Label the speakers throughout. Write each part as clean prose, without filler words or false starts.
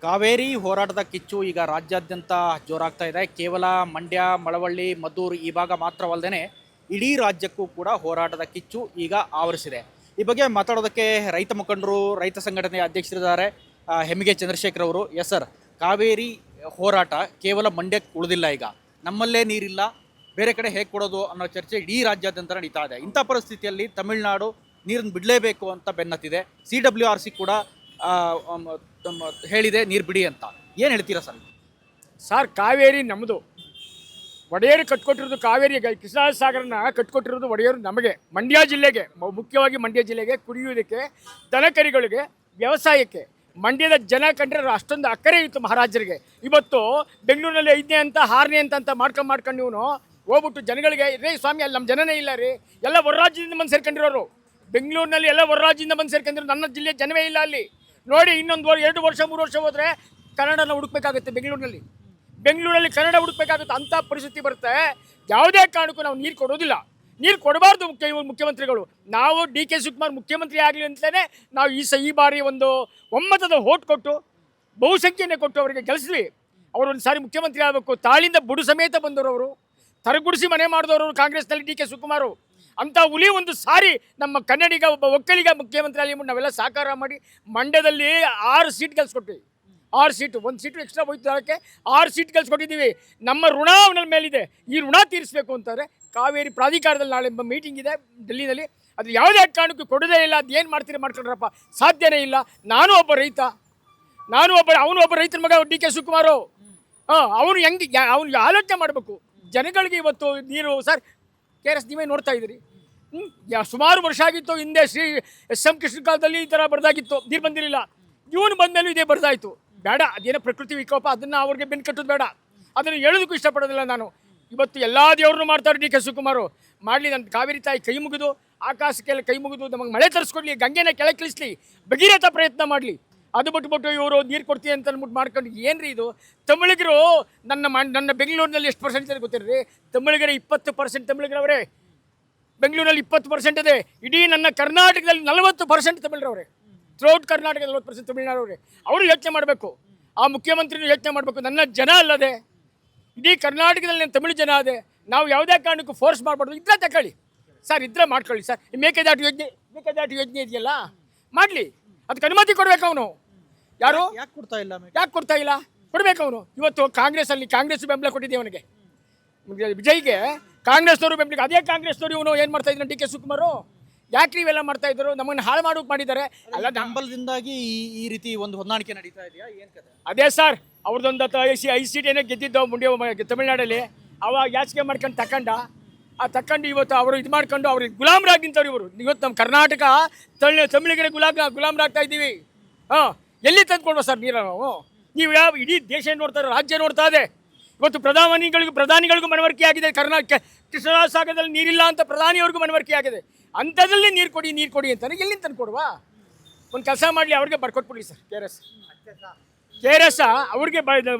Speaker 1: ಕಾವೇರಿ ಹೋರಾಟದ ಕಿಚ್ಚು ಈಗ ರಾಜ್ಯಾದ್ಯಂತ ಜೋರಾಗ್ತಾ ಇದೆ. ಕೇವಲ ಮಂಡ್ಯ, ಮಳವಳ್ಳಿ, ಮದ್ದೂರು ಈ ಭಾಗ ಮಾತ್ರವಲ್ಲದೆ ಇಡೀ ರಾಜ್ಯಕ್ಕೂ ಕೂಡ ಹೋರಾಟದ ಕಿಚ್ಚು ಈಗ ಆವರಿಸಿದೆ. ಈ ಬಗ್ಗೆ ಮಾತಾಡೋದಕ್ಕೆ ರೈತ ಮುಖಂಡರು, ರೈತ ಸಂಘಟನೆಯ ಅಧ್ಯಕ್ಷರಿದ್ದಾರೆ ಹೆಮ್ಮಿಗೆ ಚಂದ್ರಶೇಖರ್ ಅವರು. ಎಸ್ ಸರ್, ಕಾವೇರಿ ಹೋರಾಟ ಕೇವಲ ಮಂಡ್ಯಕ್ಕೆ ಉಳಿದಿಲ್ಲ. ಈಗ ನಮ್ಮಲ್ಲೇ ನೀರಿಲ್ಲ, ಬೇರೆ ಕಡೆ ಹೇಗೆ ಕೊಡೋದು ಅನ್ನೋ ಚರ್ಚೆ ಇಡೀ ರಾಜ್ಯಾದ್ಯಂತ ನಡೀತಾ ಇದೆ. ಇಂಥ ಪರಿಸ್ಥಿತಿಯಲ್ಲಿ ತಮಿಳುನಾಡು ನೀರನ್ನು ಬಿಡಲೇಬೇಕು ಅಂತ ಬೆನ್ನತ್ತಿದೆ. CWRC ಕೂಡ ಹೇಳಿದೆ ನೀರು ಬಿಡಿ ಅಂತ. ಏನು ಹೇಳ್ತೀರಾ ಸರ್?
Speaker 2: ಸರ್, ಕಾವೇರಿ ನಮ್ಮದು. ಒಡೆಯರು ಕಟ್ಕೊಟ್ಟಿರೋದು ಕಾವೇರಿ, ಕೃಷ್ಣಾ ಸಾಗರನ ಕಟ್ಕೊಟ್ಟಿರೋದು ಒಡೆಯರು ನಮಗೆ, ಮಂಡ್ಯ ಜಿಲ್ಲೆಗೆ, ಮುಖ್ಯವಾಗಿ ಮಂಡ್ಯ ಜಿಲ್ಲೆಗೆ, ಕುಡಿಯುವುದಕ್ಕೆ, ದನಕರಿಗಳಿಗೆ, ವ್ಯವಸಾಯಕ್ಕೆ. ಮಂಡ್ಯದ ಜನ ಕಂಡ್ರೆ ಅಷ್ಟೊಂದು ಅಕ್ಕರೆ ಇತ್ತು ಮಹಾರಾಜರಿಗೆ. ಇವತ್ತು ಬೆಂಗಳೂರಿನಲ್ಲಿ 5ನೇ ಅಂತ 6ನೇ ಅಂತ ಮಾಡ್ಕೊಂಡು ಇವನು ಹೋಗ್ಬಿಟ್ಟು ಜನಗಳಿಗೆ ರೇ ಸ್ವಾಮಿ ಅಲ್ಲಿ ನಮ್ಮ ಜನನೇ ಇಲ್ಲ ರೀ, ಎಲ್ಲ ಹೊರ ರಾಜ್ಯದಿಂದ ಬಂದು ಸೇರ್ಕೊಂಡಿರೋರು. ಬೆಂಗಳೂರಿನಲ್ಲಿ ಎಲ್ಲ ಹೊರ ರಾಜ್ಯದಿಂದ ಬಂದು ಸೇರ್ಕೊಂಡಿರೋ, ನನ್ನ ಜಿಲ್ಲೆ ಜನವೇ ಇಲ್ಲ ಅಲ್ಲಿ. ನೋಡಿ, ಇನ್ನೊಂದು 2 ವರ್ಷ 3 ವರ್ಷ ಹೋದರೆ ಕನ್ನಡನ ಹುಡುಕ್ಬೇಕಾಗುತ್ತೆ. ಬೆಂಗಳೂರಲ್ಲಿ ಕನ್ನಡ ಹುಡುಕ್ಬೇಕಾಗುತ್ತೆ. ಅಂಥ ಪರಿಸ್ಥಿತಿ ಬರುತ್ತೆ. ಯಾವುದೇ ಕಾರಣಕ್ಕೂ ನಾವು ನೀರು ಕೊಡೋದಿಲ್ಲ, ನೀರು ಕೊಡಬಾರ್ದು. ಮುಖ್ಯಮಂತ್ರಿಗಳು, ನಾವು DK ಶಿವಕುಮಾರ್ ಮುಖ್ಯಮಂತ್ರಿ ಆಗಲಿ ಅಂತಲೇ ನಾವು ಈ ಬಾರಿ ಒಂದು ಒಮ್ಮತದ ಓಟ್ ಕೊಟ್ಟು, ಬಹುಸಂಖ್ಯೆಯನ್ನು ಕೊಟ್ಟು ಅವರಿಗೆ ಗೆಲ್ಲಿಸಿದ್ವಿ. ಅವರು ಒಂದು ಸಾರಿ ಮುಖ್ಯಮಂತ್ರಿ ಆಗಬೇಕು. ತಾಳಿಂದ ಬುಡು ಸಮೇತ ಬಂದವರು, ಅವರು ತರಗುಡಿಸಿ ಮನೆ ಮಾಡಿದವರು ಕಾಂಗ್ರೆಸ್ನಲ್ಲಿ DK ಶಿವಕುಮಾರ್. ಅಂಥ ಹುಲಿ ಒಂದು ಸಾರಿ ನಮ್ಮ ಕನ್ನಡಿಗ, ಒಬ್ಬ ಒಕ್ಕಲಿಗ ಮುಖ್ಯಮಂತ್ರಿ ಆಗಲಿ ನಾವೆಲ್ಲ ಸಾಕಾರ ಮಾಡಿ ಮಂಡ್ಯದಲ್ಲಿ 6 ಸೀಟ್ ಗೆಲ್ಸ್ಕೊಟ್ವಿ. 6 ಸೀಟು, 1 ಸೀಟು ಎಕ್ಸ್ಟ್ರಾ ಹೋಯ್ತು, ಅದಕ್ಕೆ 6 ಸೀಟ್ ಗೆಲ್ಸ್ಕೊಟ್ಟಿದ್ದೀವಿ. ನಮ್ಮ ಋಣ ಅವನ ಮೇಲಿದೆ. ಈ ಋಣ ತೀರಿಸಬೇಕು ಅಂತಂದರೆ ಕಾವೇರಿ ಪ್ರಾಧಿಕಾರದಲ್ಲಿ ನಾಳೆ ಮೀಟಿಂಗ್ ಇದೆ ಡೆಲ್ಲಿನಲ್ಲಿ. ಅದು ಯಾವುದೇ ಕಾರಣಕ್ಕೂ ಕೊಡೋದೇ ಇಲ್ಲ. ಅದು ಏನು ಮಾಡ್ತೀರಿ ಮಾಡ್ಕೊಂಡ್ರಪ್ಪ, ಸಾಧ್ಯನೇ ಇಲ್ಲ. ನಾನು ಒಬ್ಬ ರೈತ, ಅವನು ಒಬ್ಬ ರೈತನ ಮಗ DK ಶಿವಕುಮಾರ್. ಅವನು ಅವ್ನಿಗೆ ಆಲೋಚನೆ ಮಾಡಬೇಕು. ಜನಗಳಿಗೆ ಇವತ್ತು ನೀರು ಸರ್, KRS ನೀವೇ ನೋಡ್ತಾ ಇದ್ದೀರಿ. ಸುಮಾರು ವರ್ಷ ಆಗಿತ್ತು. ಹಿಂದೆ ಶ್ರೀ SM ಕೃಷ್ಣ ಕಾಲದಲ್ಲಿ ಈ ಥರ ಬರ್ದಾಗಿತ್ತು, ನೀರು ಬಂದಿರಲಿಲ್ಲ. ಇವನು ಬಂದಮೇಲೂ ಇದೇ ಬರ್ದಾಯಿತು. ಬೇಡ, ಅದೇನೋ ಪ್ರಕೃತಿ ವಿಕೋಪ, ಅದನ್ನು ಅವ್ರಿಗೆ ಬೆನ್ನು ಕಟ್ಟೋದು ಬೇಡ. ಅದನ್ನು ಹೇಳೋದಕ್ಕೂ ಇಷ್ಟಪಡೋದಿಲ್ಲ ನಾನು. ಇವತ್ತು ಎಲ್ಲ ದೇವ್ರನ್ನೂ ಮಾಡ್ತಾರೆ DK ಶಿವಕುಮಾರ್. ಮಾಡಲಿ, ನನ್ನ ಕಾವೇರಿ ತಾಯಿ ಕೈ ಮುಗಿದು, ಆಕಾಶಕ್ಕೆಲ್ಲ ಕೈ ಮುಗಿದು ನಮಗೆ ಮಳೆ ತರಿಸ್ಕೊಡ್ಲಿ, ಗಂಗೆನ ಕೆಳಗೆ ಇಳಿಸ್ಲಿ, ಭಗೀರಥ ಪ್ರಯತ್ನ ಮಾಡಲಿ. ಅದು ಬಿಟ್ಬಿಟ್ಟು ಇವರು ನೀರು ಕೊಡ್ತೀವಿ ಅಂತ ಅಂದ್ಬಿಟ್ಟು ಮಾಡ್ಕೊಂಡು ಏನ್ರಿ ಇದು? ತಮಿಳಿಗರು ನನ್ನ ಬೆಂಗಳೂರಿನಲ್ಲಿ ಎಷ್ಟು ಪರ್ಸೆಂಟ್ ಇದೆ ಗೊತ್ತಿರ್ರಿ? ತಮಿಳಿಗರೇ 20% ತಮಿಳಿಗರವರೇ. ಬೆಂಗಳೂರಲ್ಲಿ 20% ಇದೆ. ಇಡೀ ನನ್ನ ಕರ್ನಾಟಕದಲ್ಲಿ 40% ತಮಿಳರವರೇ. ಥ್ರೂಔಟ್ ಕರ್ನಾಟಕ 40% ತಮಿಳ್ನಾಡವರೇ. ಅವರು ಯೋಚನೆ ಮಾಡಬೇಕು, ಆ ಮುಖ್ಯಮಂತ್ರಿನೂ ಯೋಚನೆ ಮಾಡಬೇಕು. ನನ್ನ ಜನ ಅಲ್ಲದೆ ಇಡೀ ಕರ್ನಾಟಕದಲ್ಲಿ ನನ್ನ ತಮಿಳು ಜನ ಅದೇ. ನಾವು ಯಾವುದೇ ಕಾರಣಕ್ಕೂ ಫೋರ್ಸ್ ಮಾಡಬಾರ್ದು. ಇದ್ರೆ ತಗೊಳ್ಳಿ ಸರ್, ಇದ್ರೆ ಮಾಡ್ಕೊಳ್ಳಿ ಸರ್. ಮೇಕೆದಾಟು ಯೋಜನೆ ಇದೆಯಲ್ಲ, ಮಾಡಲಿ. ಅದಕ್ಕೆ ಅನುಮತಿ ಕೊಡಬೇಕು. ಅವನು ಯಾರು
Speaker 1: ಯಾಕೆ ಕೊಡ್ತಾ
Speaker 2: ಇಲ್ಲ? ಕೊಡಬೇಕು ಅವನು. ಇವತ್ತು ಕಾಂಗ್ರೆಸ್ ಬೆಂಬಲ ಕೊಟ್ಟಿದ್ದೆ ಅವನಿಗೆ, ವಿಜಯ್ಗೆ. ಕಾಂಗ್ರೆಸ್ನವರು ಬೆಂಬಲಿಗೆ, ಅದೇ ಕಾಂಗ್ರೆಸ್ನವರು ಇವನು ಏನು ಮಾಡ್ತಾ ಇದ್ರು? DK ಶಿವಕುಮಾರ್ ಯಾಕೆ ಇವೆಲ್ಲ ಮಾಡ್ತಾ ಇದ್ರು? ನಮ್ಮನ್ನು ಹಾಳು ಮಾಡೋಕೆ ಮಾಡಿದ್ದಾರೆ.
Speaker 1: ಅಲ್ಲ, ಬೆಂಬಲದಿಂದಾಗಿ ಈ ರೀತಿ ಒಂದು ಹೊಂದಾಣಿಕೆ ನಡೀತಾ ಇದೆಯಾ? ಏನು ಕತೆ?
Speaker 2: ಅದೇ ಸರ್, ಅವ್ರದ್ದೊಂದು 5 ಸೀಟ್ ಏನೋ ಗೆದ್ದಿದ್ದು ಮಂಡ್ಯ ತಮಿಳ್ನಾಡಲ್ಲಿ. ಅವಾಗ ಯಾಚಿಕೆ ಮಾಡ್ಕೊಂಡು ತಕೊಂಡು ಇವತ್ತು ಅವರು ಇದು ಮಾಡ್ಕೊಂಡು ಅವ್ರಿಗೆ ಗುಲಾಮರಾಗಿ ನಿಂತವ್ರು ಇವರು. ಇವತ್ತು ನಮ್ಮ ಕರ್ನಾಟಕ ತಮಿಳಿಗರಿಗೆ ಗುಲಾಮರಾಗ್ತಾ ಇದ್ದೀವಿ. ಎಲ್ಲಿ ತಂದುಕೊಡುವ ಸರ್ ನೀರು ನಾವು? ನೀವು ಯಾವ ಇಡೀ ದೇಶ ನೋಡ್ತಾರೆ, ರಾಜ್ಯ ನೋಡ್ತಾ ಇದೆ. ಇವತ್ತು ಪ್ರಧಾನಿಗಳಿಗೂ ಮನವರಿಕೆ ಆಗಿದೆ. ಕೃಷ್ಣಾ ಸಾಗರದಲ್ಲಿ ನೀರಿಲ್ಲ ಅಂತ ಪ್ರಧಾನಿಯವ್ರಿಗೂ ಮನವರಿಕೆ ಆಗಿದೆ. ಅಂಥದ್ರಲ್ಲಿ ನೀರು ಕೊಡಿ ಅಂತಾನೆ ಎಲ್ಲಿಂದ ತಂದು ಕೊಡುವ? ಒಂದು ಕೆಲಸ ಮಾಡಲಿ, ಅವ್ರಿಗೆ ಬರ್ಕೊಟ್ಬಿಡ್ಲಿ ಸರ್. KRS ಅವ್ರಿಗೆ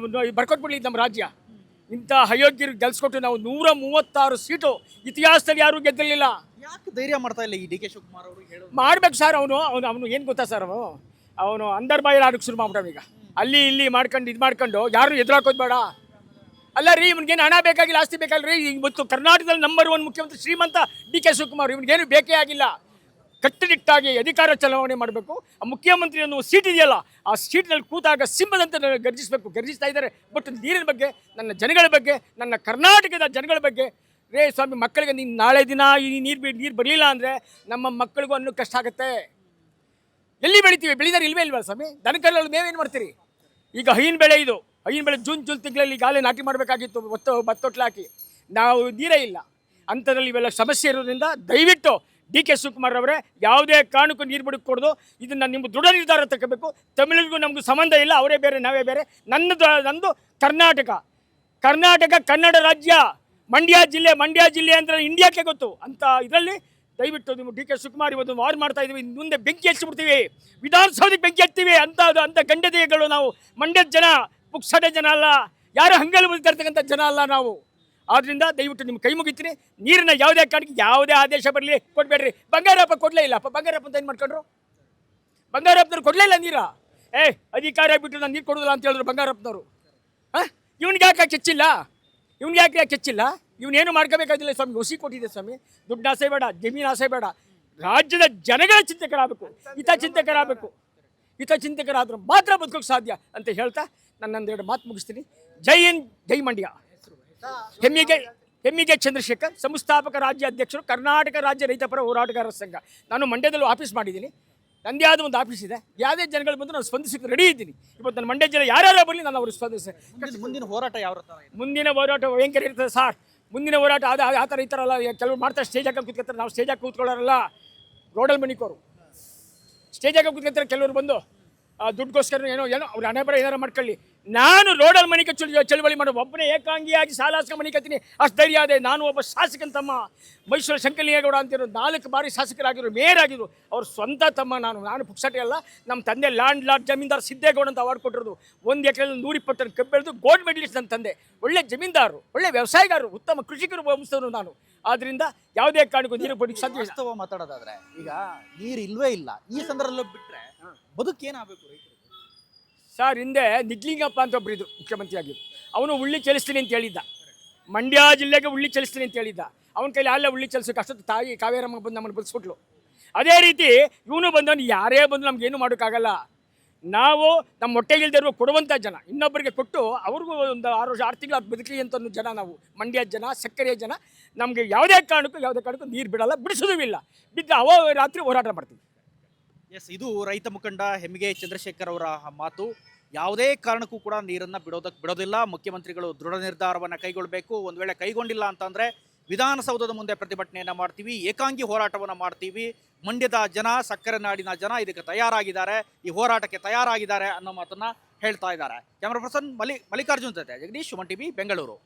Speaker 2: ಬರ್ಕೊಟ್ಬಿಡ್ಲಿ. ನಮ್ಮ ರಾಜ್ಯ ಇಂಥ ಅಯೋಗ್ಯರು ಗೆಲ್ಸ್ಕೊಟ್ಟು ನಾವು 136 ಸೀಟು ಇತಿಹಾಸದಲ್ಲಿ ಯಾರೂ ಗೆದ್ದಿರಲಿಲ್ಲ.
Speaker 1: ಯಾಕೆ ಧೈರ್ಯ ಮಾಡ್ತಾ ಇಲ್ಲ ಈ DK ಶಿವಕುಮಾರ್ ಅವರು? ಹೇಳೋದು
Speaker 2: ಮಾಡ್ಬೇಕು ಸರ್. ಅವನು ಏನು ಗೊತ್ತಾ ಸರ್, ಅವನು ಅಂದರ್ ಬಾಯಲ್ಲಿ ಆಡೋಕ್ಕೆ ಶುರು ಮಾಡ್ಬಿಟ್ಟ. ಈಗ ಅಲ್ಲಿ ಇಲ್ಲಿ ಮಾಡ್ಕೊಂಡು ಯಾರು ಎದುರಾಕೋದು ಬೇಡ. ಅಲ್ಲ ರೀ, ಇವ್ನಿಗೇನು ಹಣ ಬೇಕಾಗಿಲ್ಲ, ಆಸ್ತಿ ಬೇಕಾಗಿಲ್ಲ ರೀ. ಇವತ್ತು ಕರ್ನಾಟಕದಲ್ಲಿ ನಂಬರ್ 1 ಮುಖ್ಯಮಂತ್ರಿ ಶ್ರೀಮಂತ DK ಶಿವಕುಮಾರ್. ಇವನಿಗೇನು ಬೇಕೇ ಆಗಿಲ್ಲ. ಕಟ್ಟುನಿಟ್ಟಾಗಿ ಅಧಿಕಾರ ಚಲಾವಣೆ ಮಾಡಬೇಕು. ಆ ಮುಖ್ಯಮಂತ್ರಿ ಅನ್ನೋ ಸೀಟ್ ಇದೆಯಲ್ಲ, ಆ ಸೀಟ್ನಲ್ಲಿ ಕೂತಾಗ ಸಿಂಹದಂತೆ ಗರ್ಜಿಸಬೇಕು. ಗರ್ಜಿಸ್ತಾ ಇದ್ದಾರೆ. ಬಟ್ ನೀರಿನ ಬಗ್ಗೆ, ನನ್ನ ಜನಗಳ ಬಗ್ಗೆ, ನನ್ನ ಕರ್ನಾಟಕದ ಜನಗಳ ಬಗ್ಗೆ, ರೇ ಸ್ವಾಮಿ, ಮಕ್ಕಳಿಗೆ ನೀನು ನಾಳೆ ದಿನ ಈ ನೀರು ಬರಲಿಲ್ಲ ಅಂದರೆ ನಮ್ಮ ಮಕ್ಕಳಿಗೂ ಅನ್ನೋ ಕಷ್ಟ ಆಗುತ್ತೆ. ಎಲ್ಲಿ ಬೆಳಿತೀವಿ? ಬೆಳೆದಾರೆ ಇಲ್ವೇ ಸ್ವಾಮಿ? ದನಕರಲ್ಲಿ ಮೇವೇನು ಮಾಡ್ತೀರಿ? ಈಗ ಹೈನ್ ಬೆಳೆ ಜೂನ್ ತಿಂಗಳಲ್ಲಿ ಈಗಾಗಲೇ ನಾಟಿ ಮಾಡಬೇಕಾಗಿತ್ತು, ಭತ್ತೊಟ್ಲು ಹಾಕಿ. ನಾವು ನೀರೇ ಇಲ್ಲ. ಅಂಥದ್ರಲ್ಲಿ ಇವೆಲ್ಲ ಸಮಸ್ಯೆ ಇರೋದ್ರಿಂದ ದಯವಿಟ್ಟು DK ಶಿವಕುಮಾರ್ ಅವರೇ, ಯಾವುದೇ ಕಾರಣಕ್ಕೂ ನೀರು ಬಿಡக்கூಡದು. ಇದನ್ನು ನಿಮ್ಮ ದೃಢ ನಿರ್ಧಾರ ತಗೋಬೇಕು. ತಮಿಳಿಗೂ ನಮಗೂ ಸಂಬಂಧ ಇಲ್ಲ. ಅವರೇ ಬೇರೆ, ನಾವೇ ಬೇರೆ. ನಂದು ಕರ್ನಾಟಕ, ಕನ್ನಡ ರಾಜ್ಯ, ಮಂಡ್ಯ ಜಿಲ್ಲೆ ಅಂದರೆ ಇಂಡಿಯಾಕ್ಕೆ ಗೊತ್ತು. ಅಂತ ಇದರಲ್ಲಿ ದಯವಿಟ್ಟು ನೀವು DK ಶಿವಕುಮಾರ್ ಇವತ್ತು ವಾರ್ ಮಾಡ್ತಾ ಇದ್ದೀವಿ. ಮುಂದೆ ಬೆಂಕಿ ಹಚ್ಚಿಬಿಡ್ತೀವಿ, ವಿಧಾನಸೌಧಕ್ಕೆ ಬೆಂಕಿ ಹಚ್ತೀವಿ. ಅಂಥ ಗಂಡದೇಗಳು ನಾವು. ಮಂಡ್ಯದ ಜನ ಪುಕ್ಸಡೆ ಜನ ಅಲ್ಲ, ಯಾರು ಹಂಗಲ್ಲಿ ಮುಗಿರ್ತಕ್ಕಂಥ ಜನ ಅಲ್ಲ ನಾವು. ಆದ್ದರಿಂದ ದಯವಿಟ್ಟು ನಿಮ್ಮ ಕೈ ಮುಗಿತೀನಿ. ನೀರಿನ ಯಾವುದೇ ಕಾರಣಕ್ಕೆ ಯಾವುದೇ ಆದೇಶ ಬರಲಿ ಕೊಡಬೇಡ್ರಿ. ಬಂಗಾರಪ್ಪ ಕೊಡಲೇ ಇಲ್ಲಪ್ಪ. ಬಂಗಾರಪ್ಪ ಅಂತ ಏನು ಮಾಡ್ಕೊಂಡ್ರು? ಬಂಗಾರಪ್ಪನವ್ರು ಕೊಡಲೇ ಇಲ್ಲ ನೀರ. ಅಧಿಕಾರ ಬಿಟ್ಟು ನಾನು ನೀರು ಕೊಡೋದಿಲ್ಲ ಅಂತ ಹೇಳಿದ್ರು ಬಂಗಾರಪ್ಪನವರು. ಇವ್ನಿಗೆ ಯಾಕೆ ಕೆಚ್ಚಿಲ್ಲ? ಇವ್ನಿಗೆ ಯಾಕೆ ಕೆಚ್ಚಿಲ್ಲ? ಇವನೇನು ಮಾಡ್ಕೋಬೇಕಾಗಿಲ್ಲ ಸ್ವಾಮಿ. ಹುಸಿ ಕೊಟ್ಟಿದೆ ಸ್ವಾಮಿ. ದುಡ್ಡು ಆಸೆ ಬೇಡ, ಜಮೀನು ಆಸೆ ಬೇಡ. ರಾಜ್ಯದ ಜನಗಳ ಚಿಂತಕರಾಗಬೇಕು, ಹಿತಚಿಂತಕರಾದ್ರೆ ಮಾತ್ರ ಬದುಕೋಕೆ ಸಾಧ್ಯ ಅಂತ ಹೇಳ್ತಾ ನನ್ನೊಂದೆರಡು ಮಾತು ಮುಗಿಸ್ತೀನಿ. ಜೈ ಹಿಂದ್, ಜೈ ಮಂಡ್ಯ. ಹೆಮ್ಮಿಗೆ ಚಂದ್ರಶೇಖರ್, ಸಂಸ್ಥಾಪಕ ರಾಜ್ಯ ಅಧ್ಯಕ್ಷರು, ಕರ್ನಾಟಕ ರಾಜ್ಯ ರೈತಪರ ಹೋರಾಟಗಾರರ ಸಂಘ. ನಾನು ಮಂಡ್ಯದಲ್ಲೂ ಆಫೀಸ್ ಮಾಡಿದ್ದೀನಿ. ನನ್ನದೇ ಆದ ಒಂದು ಆಫೀಸ್ ಇದೆ. ಯಾವುದೇ ಜನಗಳು ಬಂದು ನಾನು ಸ್ಪಂದಿಸಕ್ಕೆ ರೆಡಿ ಇದ್ದೀನಿ. ಇವತ್ತು ನನ್ನ ಮಂಡ್ಯ ಜಿಲ್ಲೆ ಯಾರ್ಯಾರು ಬರಲಿ ನಾನು ಅವ್ರಿಗೆ
Speaker 1: ಮುಂದಿನ ಹೋರಾಟ ಯಾವ ಥರ ಇದೆ?
Speaker 2: ಮುಂದಿನ ಹೋರಾಟ ಭಯಂಕರ ಇರ್ತದೆ ಸರ್. ಮುಂದಿನ ಹೋರಾಟ ಆ ಥರ ಈ ಥರ ಅಲ್ಲ. ಕೆಲವರು ಮಾಡ್ತಾರೆ, ಸ್ಟೇಜ್ ಹಾಕಿ ಕೂತ್ಕೊತಾರೆ. ನಾವು ಸ್ಟೇಜ್ ಹಾಕಿ ಕೂತ್ಕೊಳ್ಳೋರಲ್ಲ, ರೋಡಲ್ಲಿ ಮನಿಕೋರು ಸ್ಟೇಜ್ ಹಾಕಿ ಕೂತ್ಕೊತಾರೆ. ಕೆಲವರು ಬಂದು ದುಡ್ಡುಗೋಸ್ಕರ ಏನೋ ಅವ್ರು ಹಣೆ ಬರ ಏನಾರು ಮಾಡ್ಕೊಳ್ಳಿ. ನಾನು ರೋಡಲ್ಲಿ ಮನಿಕೆ ಚಳುವಳಿ ಮಾಡೋ ಒಬ್ಬನೇ ಏಕಾಂಗಿಯಾಗಿ ಸಾಲ ಹಾಸ್ಕೊಂಡು ಮನಿಕತ್ತೀನಿ. ಅಷ್ಟು ಧೈರ್ಯ ಅದೇ. ನಾನು ಒಬ್ಬ ಶಾಸಕನ ತಮ್ಮ, ಮೈಸೂರು ಶಂಕರಲಿಂಗೇಗೌಡ ಅಂತಿರೋ 4 ಬಾರಿ ಶಾಸಕರಾಗಿರೋ, ಮೇಯರ್ ಆಗಿದ್ರು. ಅವ್ರ ಸ್ವಂತ ತಮ್ಮ ನಾನು ಪುಕ್ಸಟೆ ಅಲ್ಲ. ನಮ್ಮ ತಂದೆ ಲಾರ್ಡ್ ಜಮೀನ್ದಾರ್ ಸಿದ್ದೇಗೌಡ ಅಂತ ಅವಾರ್ಡ್ ಕೊಟ್ಟಿರೋದು. 1 ಎಕರೆಯಲ್ಲಿ 120 ಟನ್ ಕಬ್ಬು ಬೆಳೆದು ಗೋಲ್ಡ್ ಮೆಡಲಿಸ್ಟ್ ನನ್ನ ತಂದೆ. ಒಳ್ಳೆ ಜಮೀನ್ದಾರರು, ಒಳ್ಳೆ ವ್ಯವಸಾಯಗಾರರು, ಉತ್ತಮ ಕೃಷಿಕರು ವಂಶದವರು ನಾನು. ಆದ್ದರಿಂದ ಯಾವುದೇ ಕಾರಣಕ್ಕೂ ನೀರು ಕೊಡಲಿಕ್ಕೆ ಸಾಧ್ಯ.
Speaker 1: ವಾಸ್ತವ ಮಾತಾಡೋದಾದ್ರೆ ಈಗ ನೀರು ಇಲ್ವೇ ಇಲ್ಲ. ಈ ಸಂದರ್ಭದಲ್ಲಿ ಬಿಟ್ಟರೆ ಬದುಕೇನಾಗಬೇಕು ರೈತರು?
Speaker 2: ಸರ್, ಹಿಂದೆ ನಿಜ್ಲಿಂಗಪ್ಪ ಅಂತ ಒಬ್ಬರು ಇದ್ರು, ಮುಖ್ಯಮಂತ್ರಿ ಆಗಿದ್ರು. ಅವನು ಉಳ್ಳಿ ಚಲಿಸ್ತೀನಿ ಅಂತ ಹೇಳಿದ್ದ. ಮಂಡ್ಯ ಜಿಲ್ಲೆಗೆ ಉಳ್ಳಿ ಚಲಿಸ್ತೀನಿ ಅಂತ ಹೇಳಿದ್ದ. ಅವನ ಕೈಲಿ ಅಲ್ಲೇ ಉಳ್ಳಿ ಚಲಿಸೋಕೆ ಅಷ್ಟೊತ್ತು ತಾಯಿ ಕಾವೇರಮ್ಮ ಬಂದು ನಮ್ಮನ್ನು ಬದುಕಿಸ್ಬಿಟ್ಲು. ಅದೇ ರೀತಿ ಇವನು ಬಂದವನು ಯಾರೇ ಬಂದು ನಮಗೇನು ಮಾಡೋಕ್ಕಾಗಲ್ಲ. ನಾವು ನಮ್ಮ ಹೊಟ್ಟೆಗಿಲ್ದಿರುವ ಕೊಡುವಂಥ ಜನ, ಇನ್ನೊಬ್ಬರಿಗೆ ಕೊಟ್ಟು ಅವ್ರಿಗೂ ಒಂದು 6 ವರ್ಷ 6 ತಿಂಗಳು ಬದುಕಲಿ ಅಂತ ಜನ ನಾವು. ಮಂಡ್ಯ ಜನ, ಸಕ್ಕರೆಯ ಜನ. ನಮಗೆ ಯಾವುದೇ ಕಾರಣಕ್ಕೂ ನೀರು ಬಿಡಲ್ಲ, ಬಿಡಿಸೋದೂ ಇಲ್ಲ. ಬಿದ್ದು ರಾತ್ರಿ ಹೋರಾಟ ಮಾಡ್ತೀವಿ.
Speaker 1: ಎಸ್, ಇದು ರೈತ ಮುಖಂಡ ಹೆಮ್ಮಿಗೆ ಚಂದ್ರಶೇಖರ್ ಅವರ ಮಾತು. ಯಾವುದೇ ಕಾರಣಕ್ಕೂ ಕೂಡ ನೀರನ್ನು ಬಿಡೋದಿಲ್ಲ. ಮುಖ್ಯಮಂತ್ರಿಗಳು ದೃಢ ನಿರ್ಧಾರವನ್ನು ಕೈಗೊಳ್ಳಬೇಕು. ಒಂದು ವೇಳೆ ಕೈಗೊಂಡಿಲ್ಲ ಅಂತಂದರೆ ವಿಧಾನಸೌಧದ ಮುಂದೆ ಪ್ರತಿಭಟನೆಯನ್ನು ಮಾಡ್ತೀವಿ, ಏಕಾಂಗಿ ಹೋರಾಟವನ್ನು ಮಾಡ್ತೀವಿ. ಮಂಡ್ಯದ ಜನ, ಸಕ್ಕರೆ ನಾಡಿನ ಜನ ಇದಕ್ಕೆ ತಯಾರಾಗಿದ್ದಾರೆ, ಈ ಹೋರಾಟಕ್ಕೆ ತಯಾರಾಗಿದ್ದಾರೆ ಅನ್ನೋ ಮಾತನ್ನು ಹೇಳ್ತಾ ಇದ್ದಾರೆ. ಕ್ಯಾಮರಾ ಪರ್ಸನ್ ಮಲ್ಲಿಕಾರ್ಜುನ್ ಜೊತೆ ಜಗದೀಶ್, ಸುಮನ್ ಟಿವಿ, ಬೆಂಗಳೂರು.